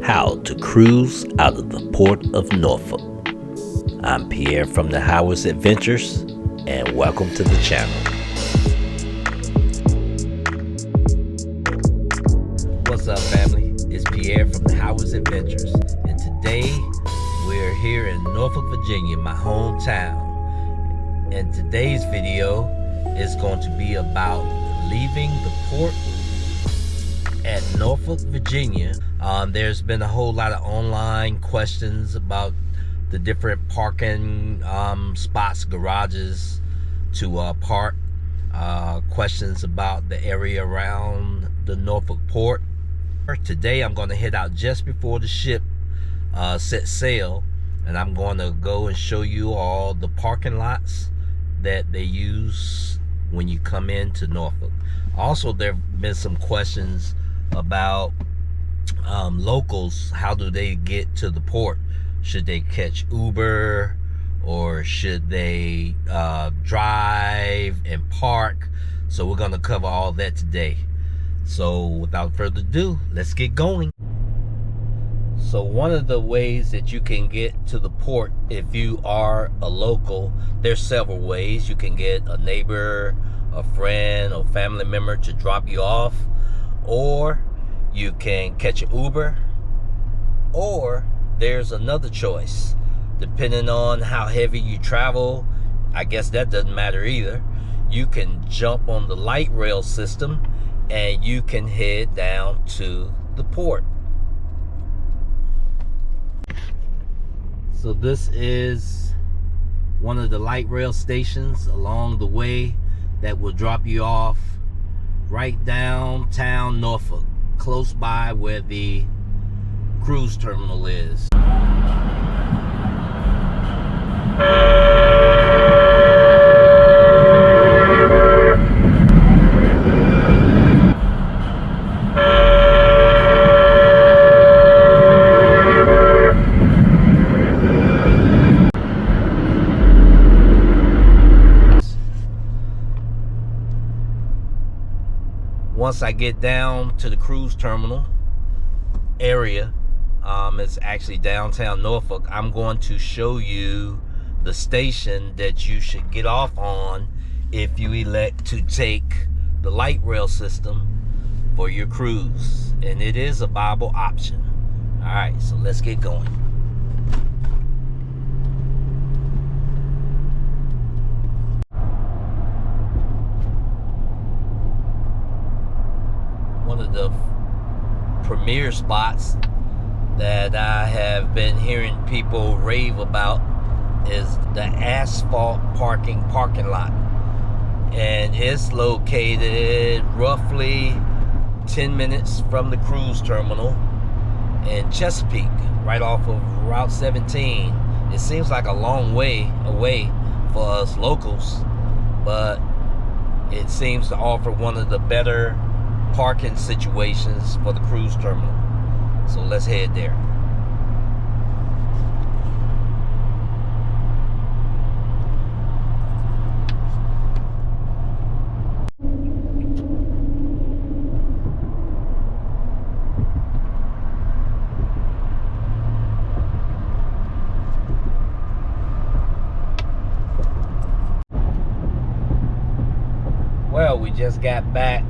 how to cruise out of the port of Norfolk. I'm Pierre from the Howard's Adventures, and welcome to the channel. What's up, family? It's Pierre from the Howard's Adventures, and today we're here in Norfolk, Virginia, my hometown. And today's video is going to be about leaving the port at Norfolk, Virginia. There's been a whole lot of online questions about the different parking spots, garages to park. Questions about the area around the Norfolk port. Today I'm going to head out just before the ship set sail, and I'm going to go and show you all the parking lots that they use when you come into Norfolk. Also, there have been some questions about locals. How do they get to the port? Should they catch Uber, or should they drive and park? So we're going to cover all that today. So without further ado, let's get going. So one of the ways that you can get to the port if you are a local, there's several ways. You can get a neighbor, a friend, or family member to drop you off, or you can catch an Uber, or there's another choice. Depending on how heavy you travel, I guess that doesn't matter either. You can jump on the light rail system and you can head down to the port. So this is one of the light rail stations along the way that will drop you off right downtown Norfolk, close by where the cruise terminal is. Once I get down to the cruise terminal area, it's actually downtown Norfolk, I'm going to show you the station that you should get off on if you elect to take the light rail system for your cruise. And it is a viable option. All right, so let's get going. One of the premier spots that I have been hearing people rave about is the Asphalt parking lot, and it's located roughly 10 minutes from the cruise terminal in Chesapeake, right off of Route 17. It seems like a long way away for us locals, but it seems to offer one of the better parking situations for the cruise terminal. So let's head there. Well, we just got back.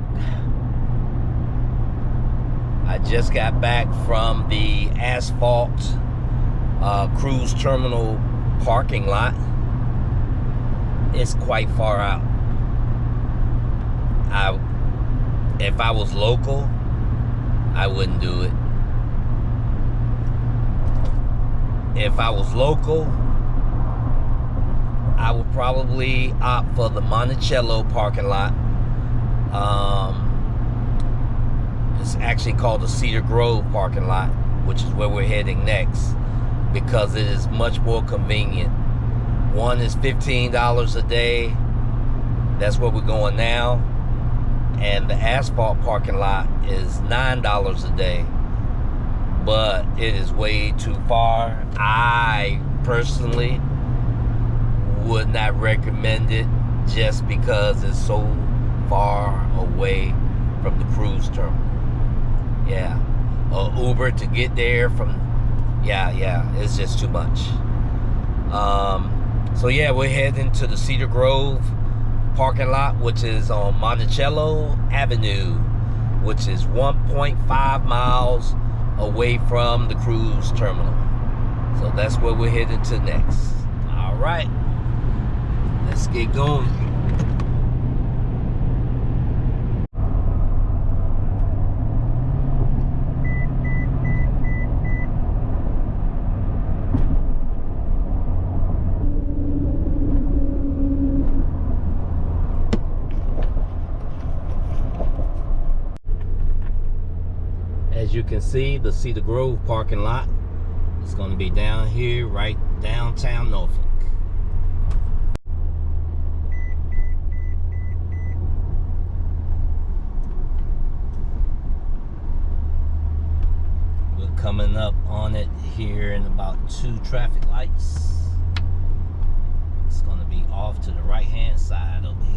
I just got back from the Asphalt cruise terminal parking lot. It's quite far out. If I was local, I wouldn't do it. If I was local, I would probably opt for the Monticello parking lot. It's actually called the Cedar Grove parking lot, which is where we're heading next, because it is much more convenient. One is $15 a day. That's where we're going now. And the Asphalt parking lot is $9 a day. But it is way too far. I personally would not recommend it, just because it's so far away from the cruise terminal. Yeah, or Uber to get there from, yeah, it's just too much. So yeah, we're heading to the Cedar Grove parking lot, which is on Monticello Avenue, which is 1.5 miles away from the cruise terminal. So that's where we're headed to next. All right, let's get going. As you can see, the Cedar Grove parking lot is going to be down here, right downtown Norfolk. We're coming up on it here in about 2 traffic lights. It's going to be off to the right-hand side over here.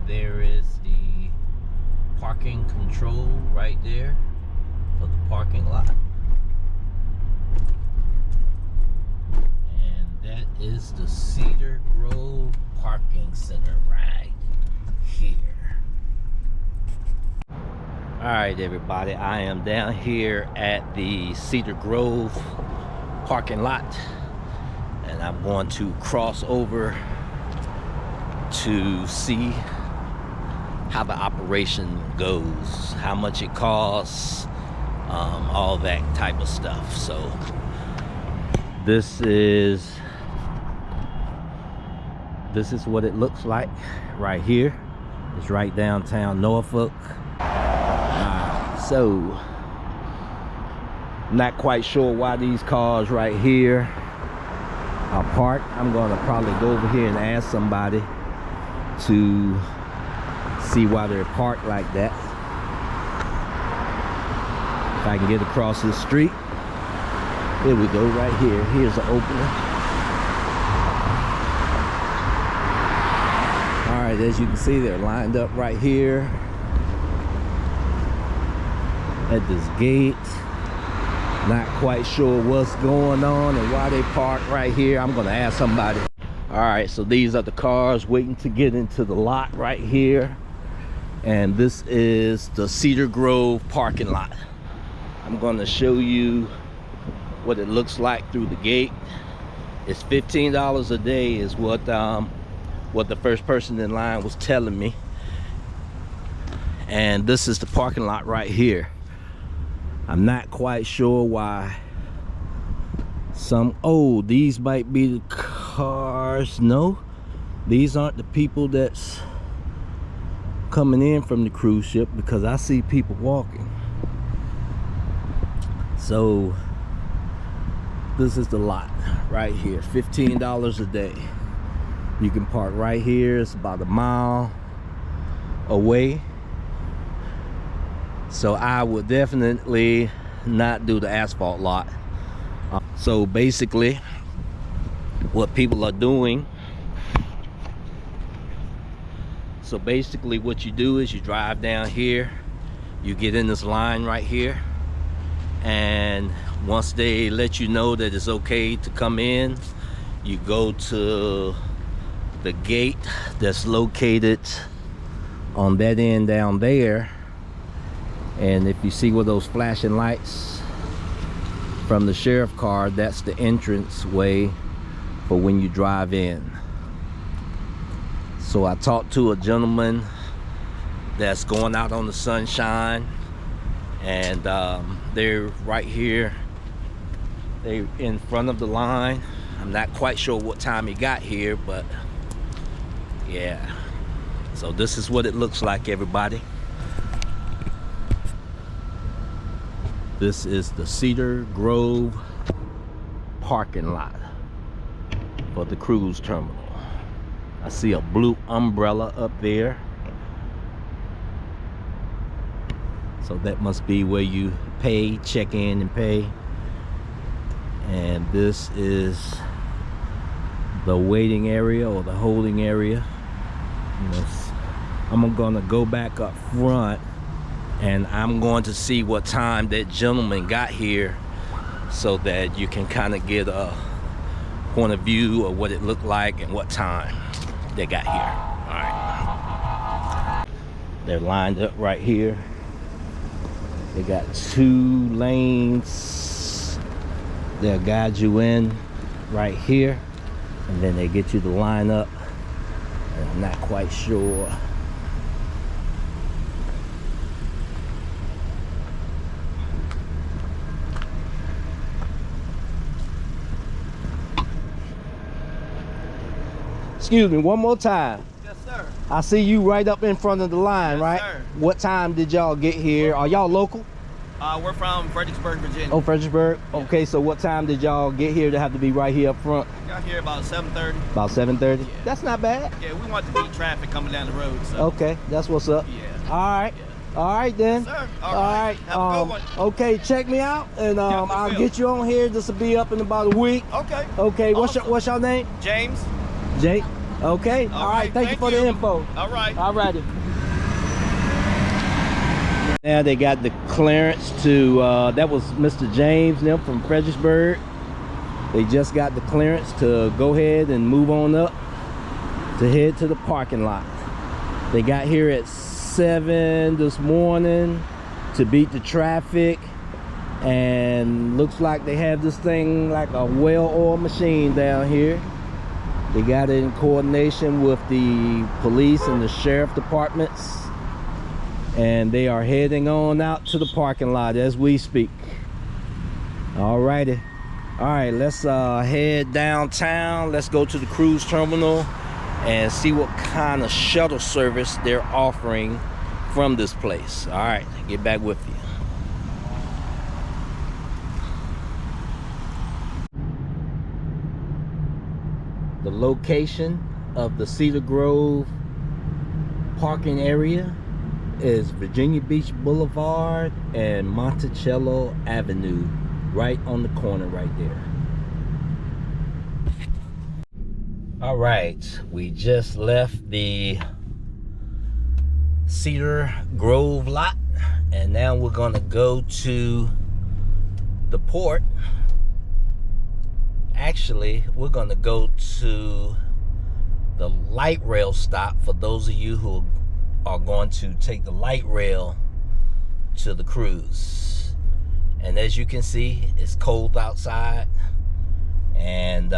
There is the parking control right there for the parking lot, and that is the Cedar Grove Parking Center right here. All right, everybody, I am down here at the Cedar Grove parking lot, and I'm going to cross over to see how the operation goes, how much it costs, all that type of stuff. So this is what it looks like right here. It's right downtown Norfolk. So not quite sure why these cars right here are parked. I'm gonna probably go over here and ask somebody to see why they're parked like that. If I can get across this street. Here we go, right here. Here's the opening. All right, as you can see, they're lined up right here at this gate. Not quite sure what's going on and why they parked right here. I'm gonna ask somebody. All right, so these are the cars waiting to get into the lot right here. And this is the Cedar Grove parking lot. I'm gonna show you what it looks like through the gate. It's $15 a day is what the first person in line was telling me. And this is the parking lot right here. I'm not quite sure why these might be the cars. No, these aren't the people that's coming in from the cruise ship, because I see people walking. So this is the lot right here. $15 a day. You can park right here. It's about a mile away. So I would definitely not do the asphalt lot. So basically what people are doing, what you do is you drive down here, you get in this line right here, and once they let you know that it's okay to come in, you go to the gate that's located on that end down there. And if you see where those flashing lights from the sheriff car, that's the entrance way for when you drive in. So I talked to a gentleman that's going out on the sunshine, and they're right here. They're in front of the line. I'm not quite sure what time he got here, but yeah. So this is what it looks like, everybody. This is the Cedar Grove parking lot for the cruise terminal. I see a blue umbrella up there. So that must be where you pay, check in and pay. And this is the waiting area or the holding area. I'm gonna go back up front and I'm going to see what time that gentleman got here so that you can kind of get a point of view of what it looked like and what time they got here. All right. They're lined up right here. They got 2 lanes. They'll guide you in right here, and then they get you to line up. And I'm not quite sure. Excuse me, one more time. Yes, sir. I see you right up in front of the line, Yes, right? sir. What time did y'all get here? Are y'all local? We're from Fredericksburg, Virginia. Oh, Fredericksburg? Yeah. Okay, so what time did y'all get here to have to be right here up front? Got here about 7:30. About 7:30? Yeah. That's not bad. Yeah, we want to beat traffic coming down the road. So. Okay, that's what's up. Yeah. All right. Yeah. All right then. Yes, sir. All right. Have a good one. Okay, check me out, and we I'll will. get you on here. This will be up in about a week. Okay. Okay. Awesome. What's your name? James. Jake. Okay. All right. Thank you for the info. All right. All righty. Now they got the clearance to, that was Mr. James and them from Fredericksburg. They just got the clearance to go ahead and move on up to head to the parking lot. They got here at 7 this morning to beat the traffic, and looks like they have this thing like a well-oiled machine down here. They got it in coordination with the police and the sheriff departments, and they are heading on out to the parking lot as we speak. All righty. All right, let's head downtown. Let's go to the cruise terminal and see what kind of shuttle service they're offering from this place. All right, get back with you. The location of the Cedar Grove parking area is Virginia Beach Boulevard and Monticello Avenue, right on the corner right there. All right, we just left the Cedar Grove lot, and now we're gonna go to the port. Actually, we're gonna go to the light rail stop for those of you who are going to take the light rail to the cruise. And as you can see, it's cold outside, and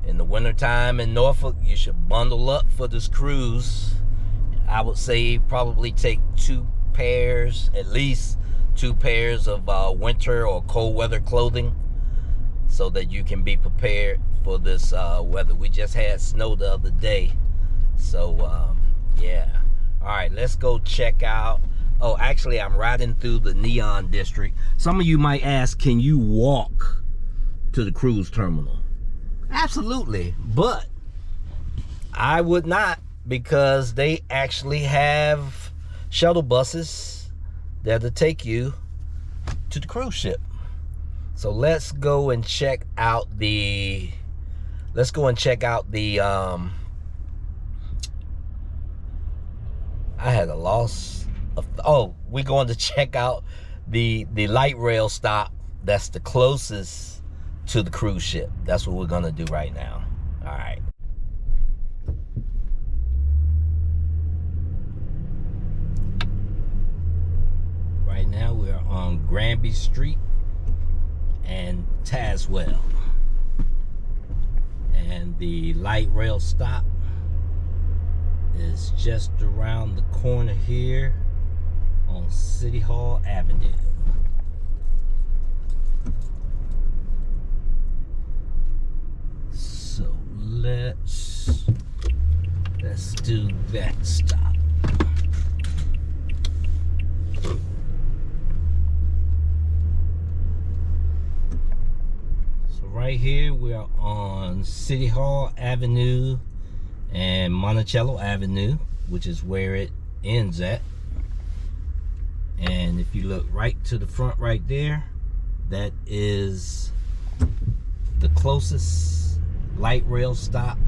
in the wintertime in Norfolk, you should bundle up for this cruise. I would say probably take at least two pairs of winter or cold weather clothing, so that you can be prepared for this weather. We just had snow the other day, so yeah. All right, let's go check out. Oh, actually, I'm riding through the Neon District. Some of you might ask, can you walk to the cruise terminal? Absolutely, but I would not, because they actually have shuttle buses that'll take you to the cruise ship. So let's go and check out the I had a loss of, oh, we're going to check out the light rail stop that's the closest to the cruise ship. That's what we're gonna do right now. All right. Right now we're on Granby Street and Tazewell, and the light rail stop is just around the corner here on City Hall Avenue. So let's do that stop. right here we're on City Hall Avenue and Monticello Avenue, which is where it ends at. And if you look right to the front right there, that is the closest light rail stop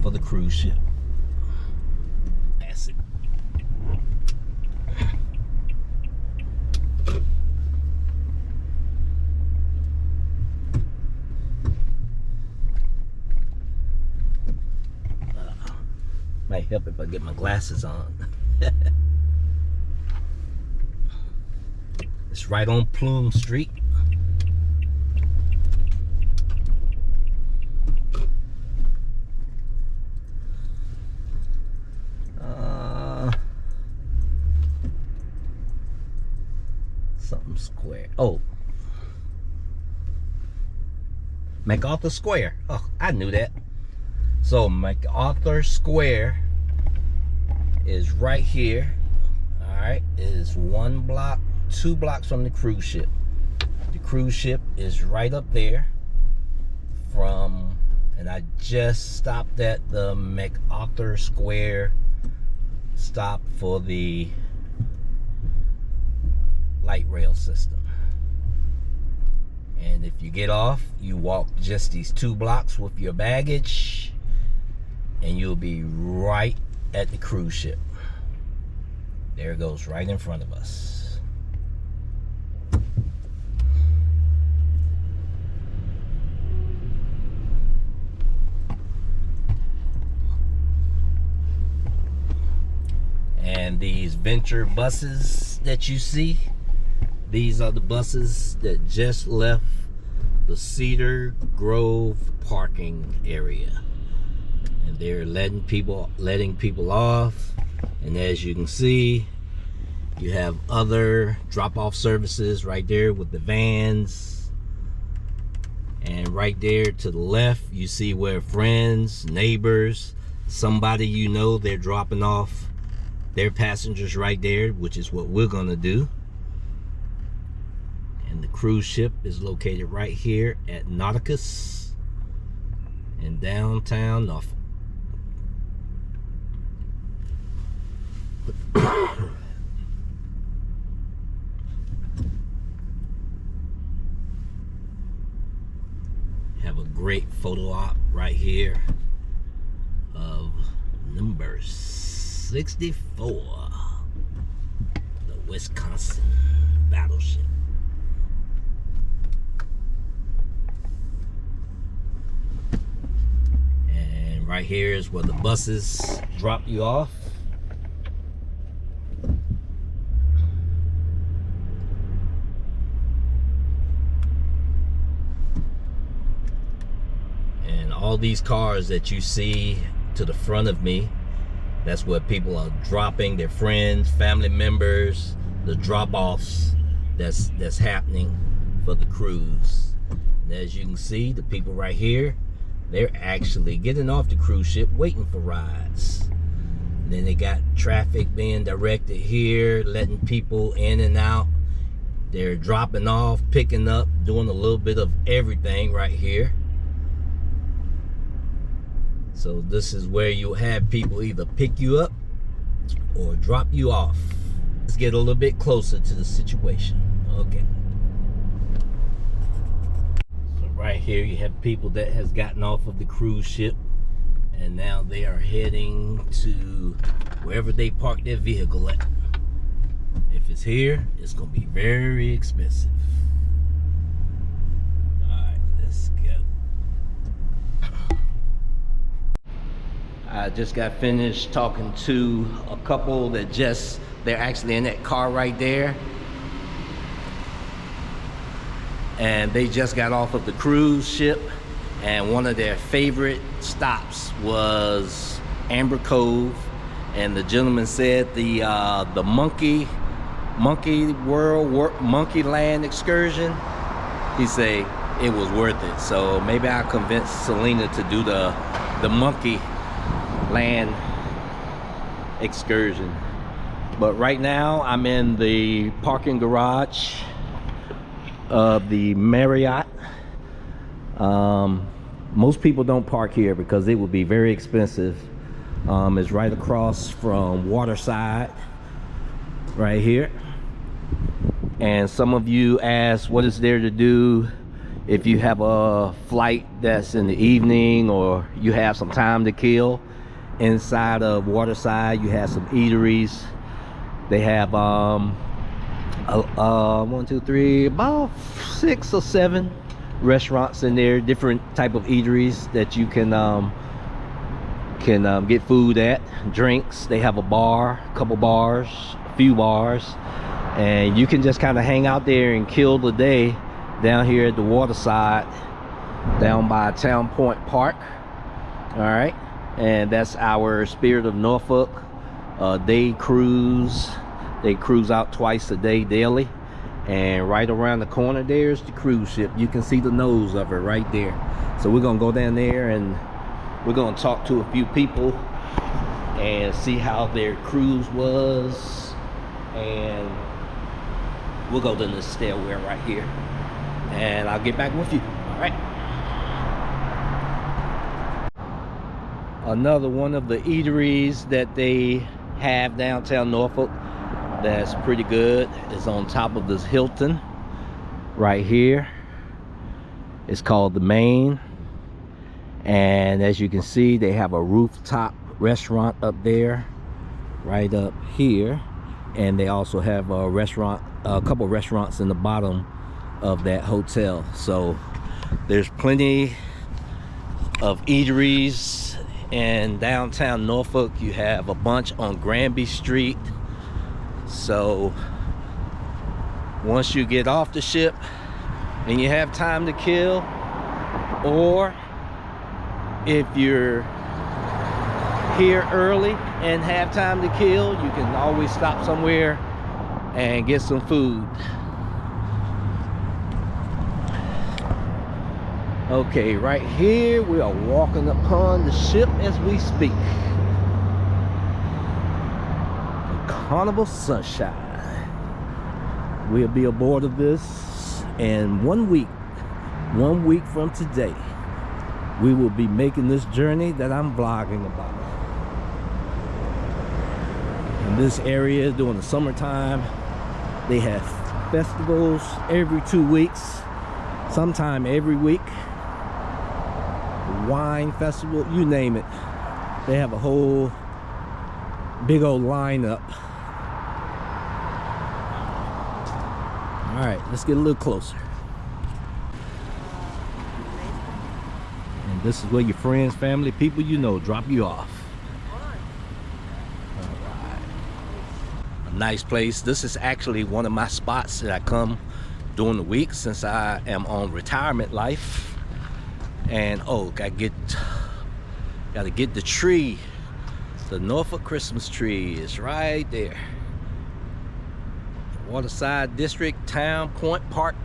for the cruise ship. That's it. Might help if I get my glasses on. It's right on Plume Street. Something square. Oh, MacArthur Square. Oh, I knew that. So MacArthur Square is right here. All right, it is 1 block, 2 blocks from the cruise ship. The cruise ship is right up there and I just stopped at the MacArthur Square stop for the light rail system. And if you get off, you walk just these 2 blocks with your baggage and you'll be right at the cruise ship. There it goes, right in front of us. And these Venture buses that you see, these are the buses that just left the Cedar Grove parking area. And they're letting people off. And as you can see, you have other drop-off services right there with the vans. And right there to the left, you see where friends, neighbors, somebody you know, they're dropping off their passengers right there, which is what we're gonna do. And the cruise ship is located right here at Nauticus in downtown Norfolk. Have a great photo op right here of number 64, the Wisconsin battleship. And right here is where the buses drop you off. And all these cars that you see to the front of me, that's where people are dropping their friends, family members, the drop-offs that's happening for the cruise. And as you can see, the people right here, they're actually getting off the cruise ship waiting for rides. And then they got traffic being directed here, letting people in and out. They're dropping off, picking up, doing a little bit of everything right here. So this is where you have people either pick you up or drop you off. Let's get a little bit closer to the situation. Okay. So right here you have people that has gotten off of the cruise ship and now they are heading to wherever they parked their vehicle at. If it's here, it's gonna be very expensive. I just got finished talking to a couple that they're actually in that car right there. And they just got off of the cruise ship. And one of their favorite stops was Amber Cove. And the gentleman said the Monkey Land excursion, he said it was worth it. So maybe I'll convince Selena to do the Monkey Land excursion. But right now I'm in the parking garage of the Marriott. Most people don't park here because it would be very expensive. It's right across from Waterside, right here. And some of you ask what is there to do if you have a flight that's in the evening or you have some time to kill. Inside of Waterside, you have some eateries. They have one, two, three, about 6 or 7 restaurants in there, different type of eateries that you can get food at, drinks. They have a bar, a couple bars, a few bars, and you can just kind of hang out there and kill the day down here at the Waterside, down by Town Point Park. All right, and that's our Spirit of Norfolk day cruise. They cruise out twice a day daily, and right around the corner there's the cruise ship. You can see the nose of it right there. So we're gonna go down there and we're gonna talk to a few people and see how their cruise was, and we'll go to the stairwell right here and I'll get back with you. All right, another one of the eateries that they have downtown Norfolk that's pretty good is on top of this Hilton right here. It's called the Main, and as you can see, they have a rooftop restaurant up there, right up here, and they also have a restaurant, a couple restaurants in the bottom of that hotel. So there's plenty of eateries in downtown Norfolk. You have a bunch on Granby Street. So once you get off the ship and you have time to kill, or if you're here early and have time to kill, you can always stop somewhere and get some food. Okay, right here we are walking upon the ship as we speak. Carnival Sunshine. We'll be aboard of this, and 1 week from today, we will be making this journey that I'm vlogging about. In this area during the summertime, they have festivals every 2 weeks, sometime every week. Wine festival, you name it. They have a whole big old lineup. All right, let's get a little closer. And this is where your friends, family, people you know drop you off. All right. A nice place. This is actually one of my spots that I come during the week since I am on retirement life. And oh, gotta get the tree. The Norfolk Christmas tree is right there. Waterside District, Town Point Park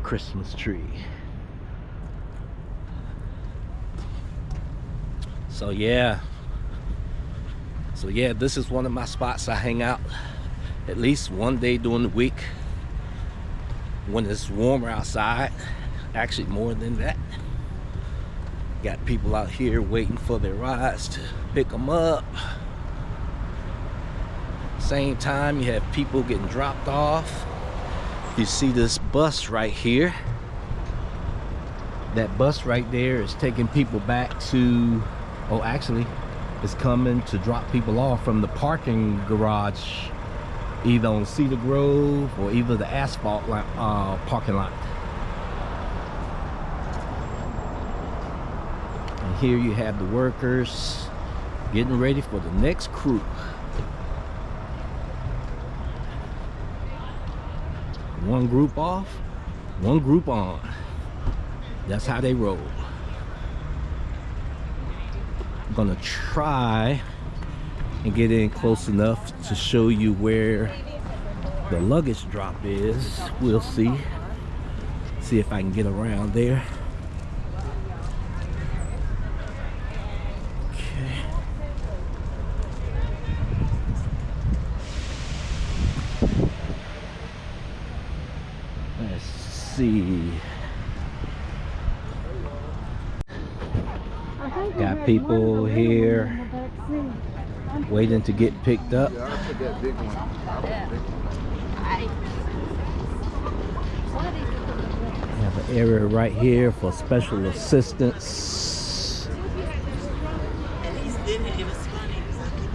Christmas tree. So yeah, this is one of my spots I hang out at least one day during the week when it's warmer outside. Actually more than that. Got people out here waiting for their rides to pick them up. Same time, you have people getting dropped off. You see this bus right here. That bus right there is taking people back to, oh, actually, it's coming to drop people off from the parking garage, either on Cedar Grove or either the Asphalt parking lot. And here you have the workers getting ready for the next crew. One group off, one group on. That's how they roll. I'm gonna try and get in close enough to show you where the luggage drop is. We'll see. See if I can get around there. Let's see. Got people here waiting to get picked up. Yeah, I put that big one. We have an area right here for special assistance.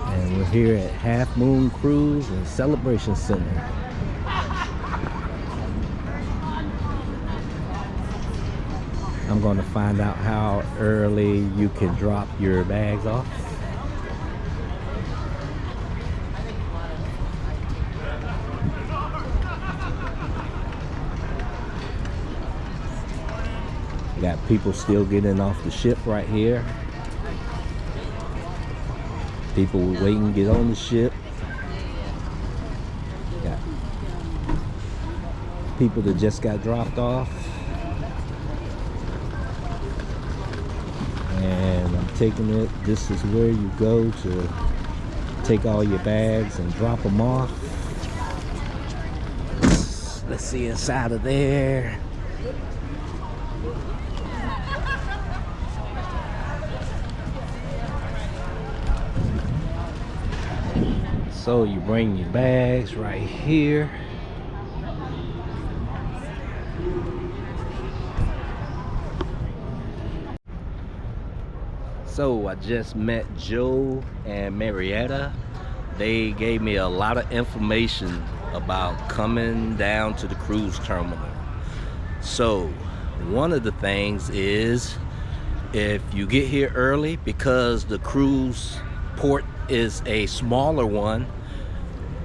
And we're here at Half Moone Cruise and Celebration Center. I'm going to find out how early you can drop your bags off. Got people still getting off the ship right here. People waiting to get on the ship. Got people that just got dropped off. And I'm taking it. This is where you go to take all your bags and drop them off. Let's see inside of there. So you bring your bags right here. So I just met Joe and Marietta. They gave me a lot of information about coming down to the cruise terminal. So one of the things is, if you get here early, because the cruise port is a smaller one,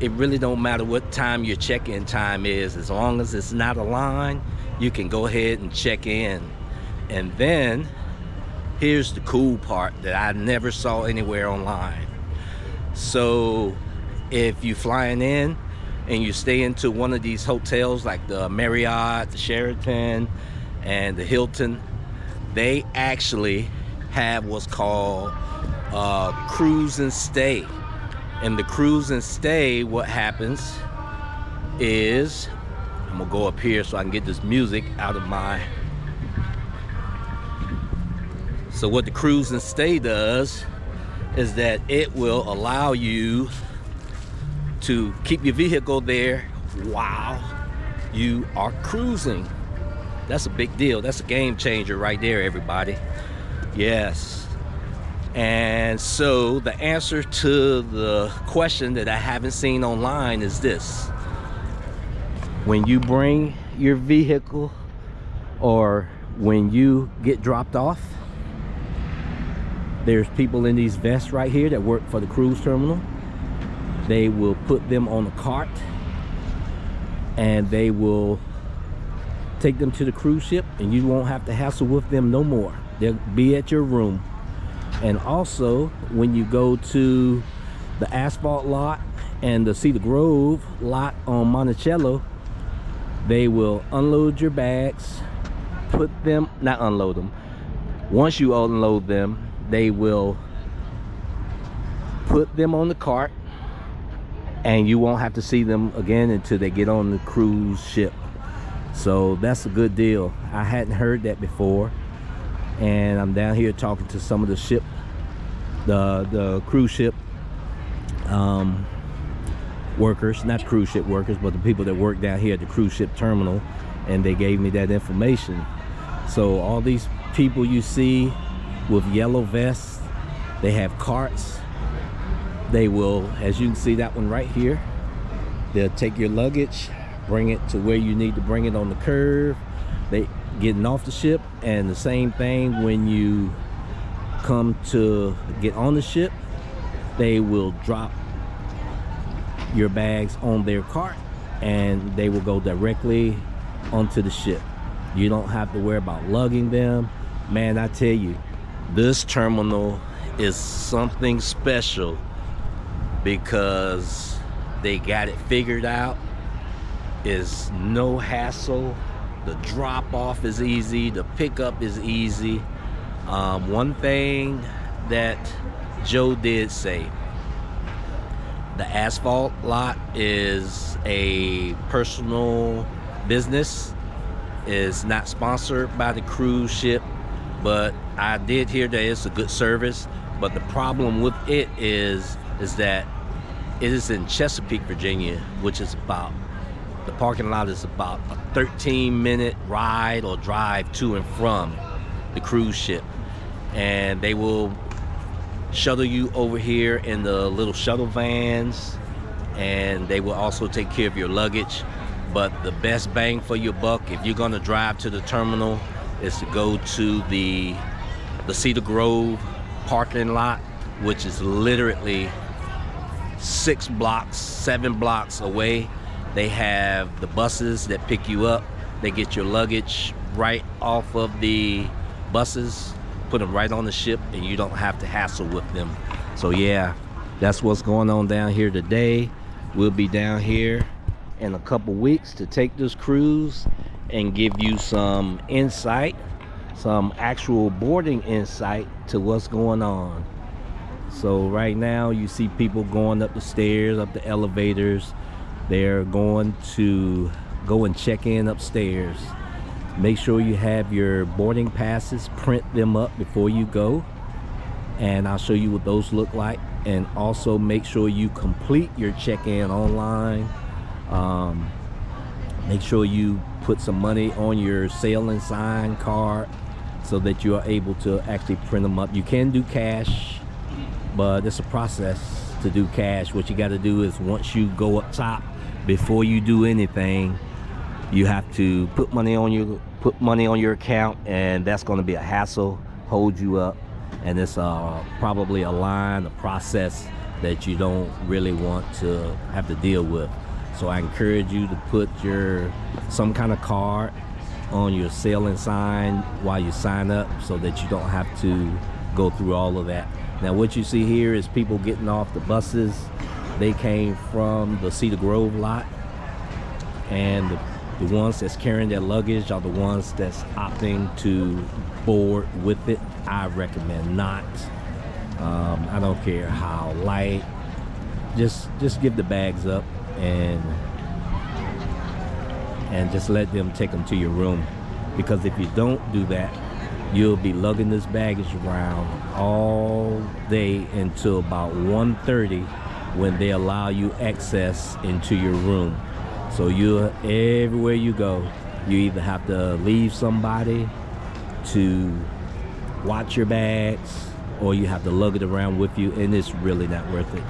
it really don't matter what time your check-in time is. As long as it's not a line, you can go ahead and check in. And then here's the cool part that I never saw anywhere online. So if you flying in and you stay into one of these hotels like the Marriott, the Sheraton, and the Hilton, they actually have what's called cruise and stay. And the cruise and stay, what happens is, I'm gonna go up here so I can get this music out of my. So what the cruise and stay does is that it will allow you to keep your vehicle there while you are cruising. That's a big deal. That's a game changer right there, everybody. Yes. And so the answer to the question that I haven't seen online is this: when you bring your vehicle or when you get dropped off, there's people in these vests right here that work for the cruise terminal. They will put them on a cart and they will take them to the cruise ship, and you won't have to hassle with them no more. They'll be at your room. And also, when you go to the Asphalt lot and the Cedar Grove lot on Monticello, they will unload your bags, put them, not unload them. Once you unload them, they will put them on the cart, and you won't have to see them again until they get on the cruise ship. So that's a good deal. I hadn't heard that before. And I'm down here talking to some of the ship, the cruise ship workers, not cruise ship workers, but the people that work down here at the cruise ship terminal, and they gave me that information. So all these people you see with yellow vests, they have carts. They will, as you can see that one right here, they'll take your luggage, bring it to where you need to bring it on the curve. They getting off the ship, and the same thing when you come to get on the ship, they will drop your bags on their cart and they will go directly onto the ship. You don't have to worry about lugging them. Man, I tell you, this terminal is something special because they got it figured out. It's no hassle. The drop off is easy, the pickup is easy. One thing that Joe did say, the Asphalt lot is a personal business. is not sponsored by the cruise ship, but I did hear that it's a good service. But the problem with it is that it is in Chesapeake, Virginia, which is about, the parking lot is about a 13-minute ride or drive to and from the cruise ship. And they will shuttle you over here in the little shuttle vans, and they will also take care of your luggage. But the best bang for your buck, if you're gonna drive to the terminal, is to go to the Cedar Grove parking lot, which is literally 6 blocks, 7 blocks away. They have the buses that pick you up. They get your luggage right off of the buses, put them right on the ship, and you don't have to hassle with them. So yeah, that's what's going on down here today. We'll be down here in a couple weeks to take this cruise and give you some insight, some actual boarding insight to what's going on. So right now you see people going up the stairs, up the elevators. They're going to go and check in upstairs. Make sure you have your boarding passes, print them up before you go, and I'll show you what those look like. And also make sure you complete your check-in online. Make sure you put some money on your sail and sign card so that you are able to actually print them up. You can do cash, but it's a process to do cash. What you got to do is, once you go up top, before you do anything, you have to put money on your account, and that's going to be a hassle, hold you up, and it's probably a line, a process that you don't really want to have to deal with. So I encourage you to put some kind of card on your sail and sign while you sign up, so that you don't have to go through all of that. Now what you see here is people getting off the buses. They came from the Cedar Grove lot, and the ones that's carrying their luggage are the ones that's opting to board with it. I recommend not. I don't care how light. Just give the bags up and just let them take them to your room. Because if you don't do that, you'll be lugging this baggage around all day until about 1:30, when they allow you access into your room. So everywhere you go, you either have to leave somebody to watch your bags, or you have to lug it around with you, and it's really not worth it.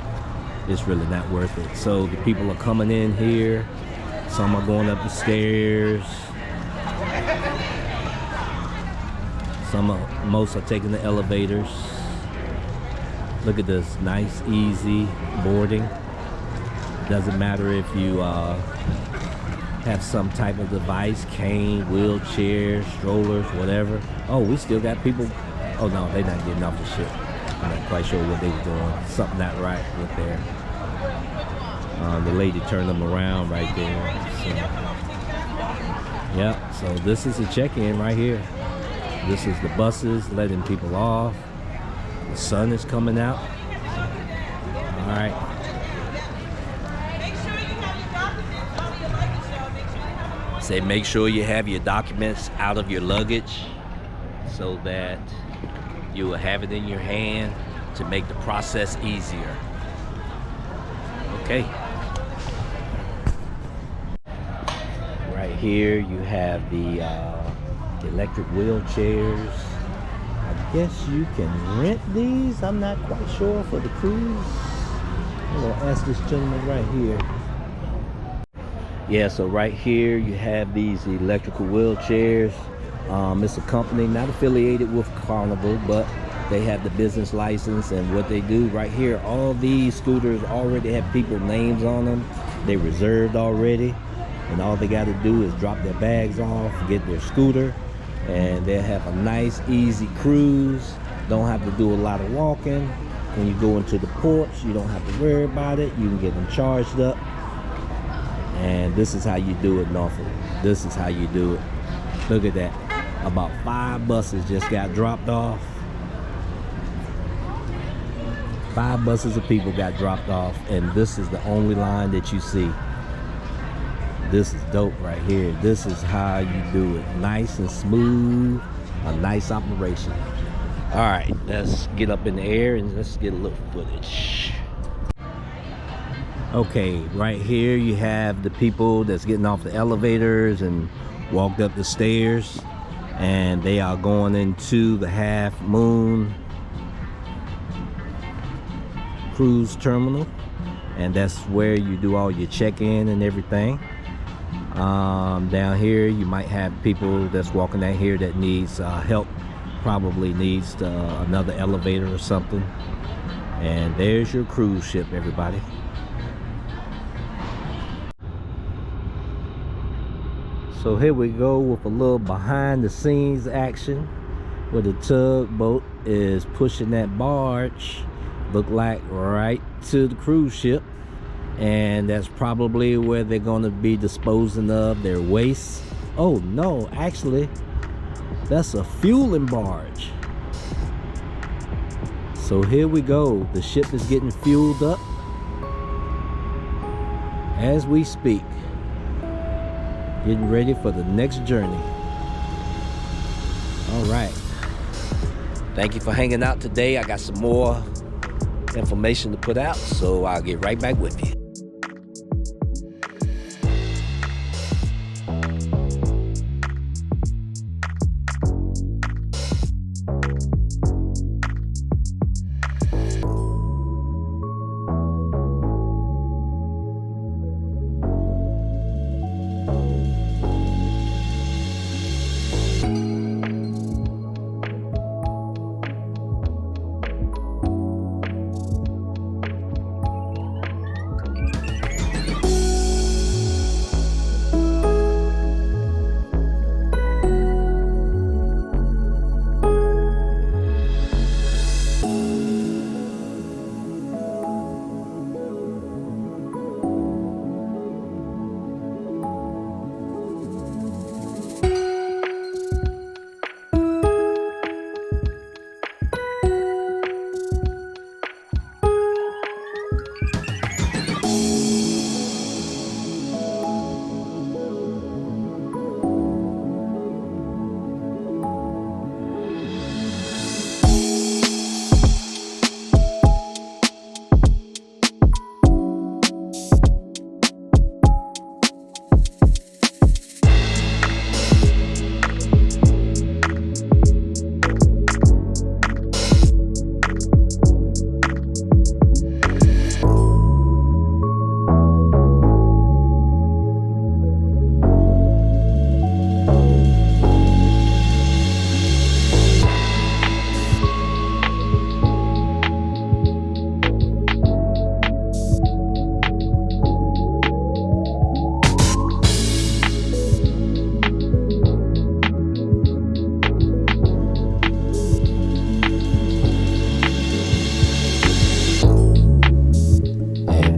It's really not worth it. So the people are coming in here. Some are going up the stairs. Most are taking the elevators. Look at this, nice, easy boarding. Doesn't matter if you have some type of device, cane, wheelchair, strollers, whatever. Oh, we still got people. Oh no, they're not getting off the ship. I'm not quite sure what they were doing. Something not right with there. The lady turned them around right there. So, yeah, so this is a check-in right here. This is the buses letting people off. The sun is coming out. All right. Say make sure you have your documents out of your luggage, so that you will have it in your hand to make the process easier. Okay. Right here you have the electric wheelchairs. I guess you can rent these. I'm not quite sure for the cruise. I'm gonna ask this gentleman right here. Yeah, so right here you have these electrical wheelchairs. It's a company not affiliated with Carnival, but they have the business license, and what they do right here, all these scooters already have people's names on them. They reserved already, and all they got to do is drop their bags off, get their scooter, and they'll have a nice easy cruise. Don't have to do a lot of walking. When you go into the ports, you don't have to worry about it. You can get them charged up, and this is how you do it, Norfolk. This is how you do it. Look at that. About 5 buses just got dropped off. 5 buses of people got dropped off, and this is the only line that you see. This is dope right here. This is how you do it. Nice and smooth. A nice operation. All right, let's get up in the air and let's get a little footage. Okay, right here you have the people that's getting off the elevators and walked up the stairs, and they are going into the Half Moone Cruise Terminal, and that's where you do all your check-in and everything. Down here you might have people that's walking down here that needs help, probably needs another elevator or something. And there's your cruise ship, everybody. So here we go with a little behind the scenes action where the tugboat is pushing that barge, look like right to the cruise ship. And that's probably where they're going to be disposing of their waste. Oh no, actually that's a fueling barge. So here we go, the ship is getting fueled up as we speak, getting ready for the next journey. All right, thank you for hanging out today. I got some more information to put out, so I'll get right back with you.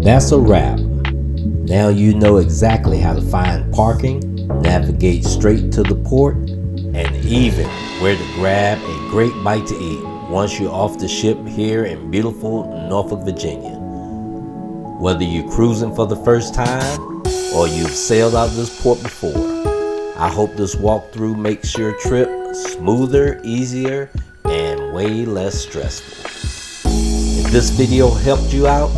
That's a wrap. Now you know exactly how to find parking, navigate straight to the port, and even where to grab a great bite to eat once you're off the ship here in beautiful Norfolk, Virginia. Whether you're cruising for the first time or you've sailed out this port before, I hope this walkthrough makes your trip smoother, easier, and way less stressful. If this video helped you out,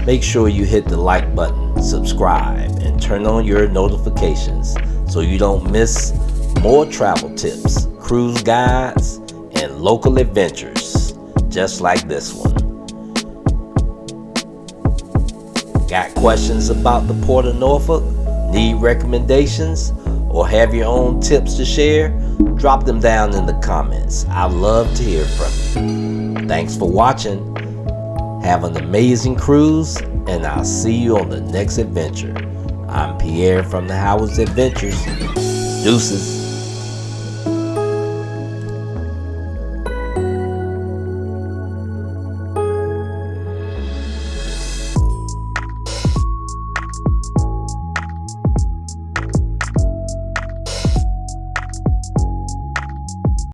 make sure you hit the like button, subscribe, and turn on your notifications so you don't miss more travel tips, cruise guides, and local adventures just like this one. Got questions about the Port of Norfolk? Need recommendations? Or have your own tips to share? Drop them down in the comments. I'd love to hear from you. Thanks for watching. Have an amazing cruise, and I'll see you on the next adventure. I'm Pierre from the Howard's Adventures. Deuces.